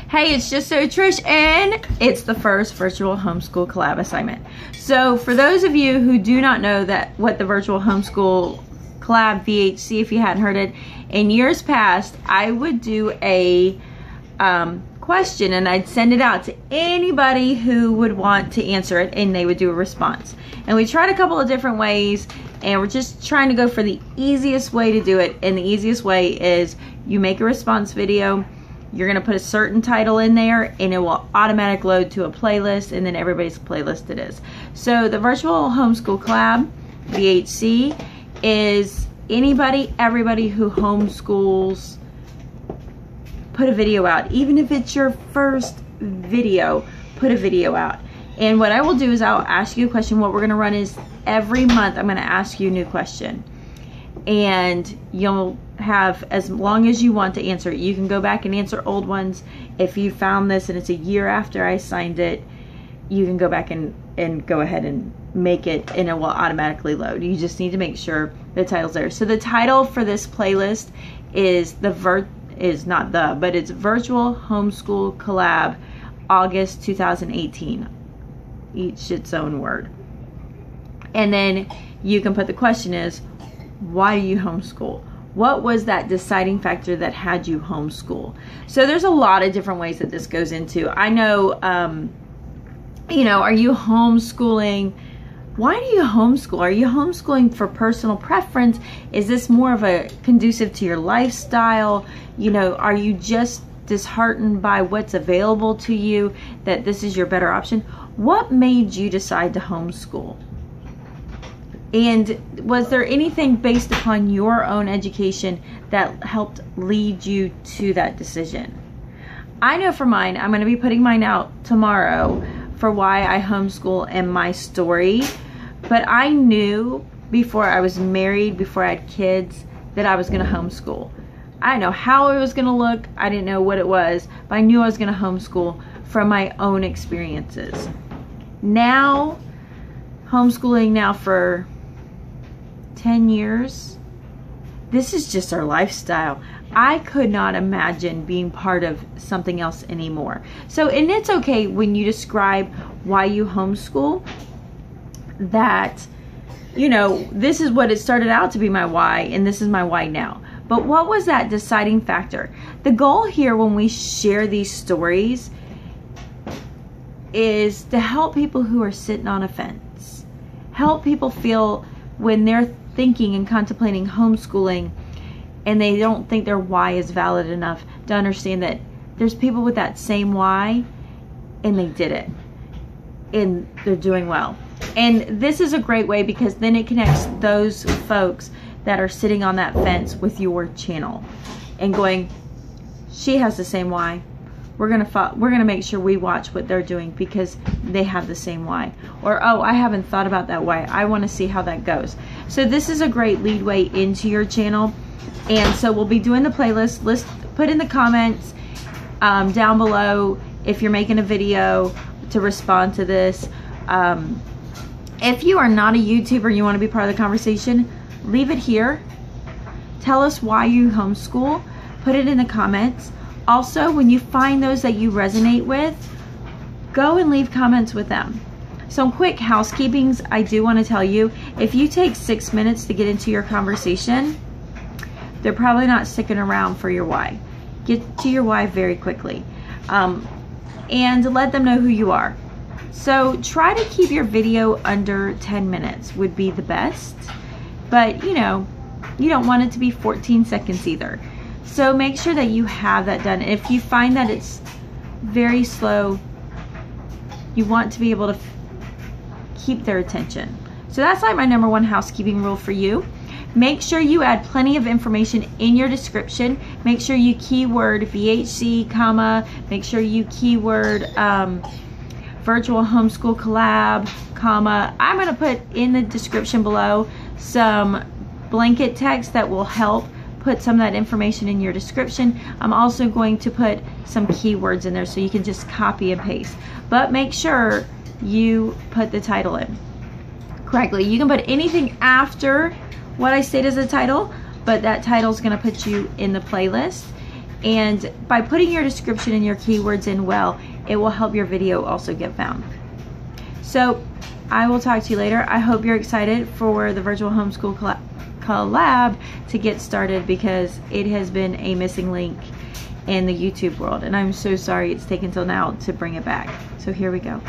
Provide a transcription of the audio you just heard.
Hey, it's just so Trish, and it's the first virtual homeschool collab assignment. So for those of you who do not know what the virtual homeschool collab VHC, if you hadn't heard it, in years past, I would do a question and I'd send it out to anybody who would want to answer it, and they would do a response. And we tried a couple of different ways, and we're just trying to go for the easiest way to do it. And the easiest way is you make a response video. You're going to put a certain title in there, and it will automatically load to a playlist, and then everybody's playlist it is. So the virtual homeschool collab VHC is anybody, everybody who homeschools, put a video out. Even if it's your first video, put a video out. And what I will do is I'll ask you a question. What we're going to run is every month I'm going to ask you a new question, and you'll have as long as you want to answer it. You can go back and answer old ones. If you found this and it's a year after I signed it, you can go back and go ahead and make it, and it will automatically load. You just need to make sure the title's there. So the title for this playlist is it's Virtual Homeschool Collab August 2018. Each its own word. And then you can put the question is, why do you homeschool? What was that deciding factor that had you homeschool? So there's a lot of different ways that this goes into. I know, you know, are you homeschooling? Why do you homeschool? Are you homeschooling for personal preference? Is this more of a conducive to your lifestyle? You know, are you just disheartened by what's available to you, that this is your better option? What made you decide to homeschool? And was there anything based upon your own education that helped lead you to that decision? I know for mine, I'm going to be putting mine out tomorrow for why I homeschool and my story. But I knew before I was married, before I had kids, that I was going to homeschool. I didn't know how it was going to look. I didn't know what it was, but I knew I was going to homeschool from my own experiences. Now, homeschooling now for 10 years, this is just our lifestyle. I could not imagine being part of something else anymore. So, and it's okay when you describe why you homeschool, that, you know, this is what it started out to be my why, and this is my why now. But what was that deciding factor? The goal here when we share these stories is to help people who are sitting on a fence. Help people feel when they're thinking and contemplating homeschooling and they don't think their why is valid enough, to understand that there's people with that same why and they did it and they're doing well. And this is a great way, because then it connects those folks that are sitting on that fence with your channel and going, she has the same why. We're gonna make sure we watch what they're doing because they have the same why. Or, oh, I haven't thought about that why. I want to see how that goes. So this is a great lead way into your channel. And so we'll be doing the playlist. Put in the comments down below if you're making a video to respond to this. If you are not a YouTuber and you want to be part of the conversation, leave it here. Tell us why you homeschool. Put it in the comments. Also, when you find those that you resonate with, go and leave comments with them. Some quick housekeepings I do want to tell you. If you take 6 minutes to get into your conversation, they're probably not sticking around for your why. Get to your why very quickly. And let them know who you are. So try to keep your video under 10 minutes would be the best. But, you know, you don't want it to be 14 seconds either. So make sure that you have that done. If you find that it's very slow, you want to be able to keep their attention. So that's like my #1 housekeeping rule for you. Make sure you add plenty of information in your description. Make sure you keyword VHC, comma. Make sure you keyword virtual homeschool collab, comma. I'm going to put in the description below some blanket text that will help put some of that information in your description. I'm also going to put some keywords in there so you can just copy and paste. But make sure you put the title in correctly. You can put anything after what I state as a title, but that title is going to put you in the playlist. And by putting your description and your keywords in well, it will help your video also get found. So I will talk to you later. I hope you're excited for the virtual homeschool collab to get started, because it has been a missing link in the YouTube world, and I'm so sorry it's taken till now to bring it back. So here we go.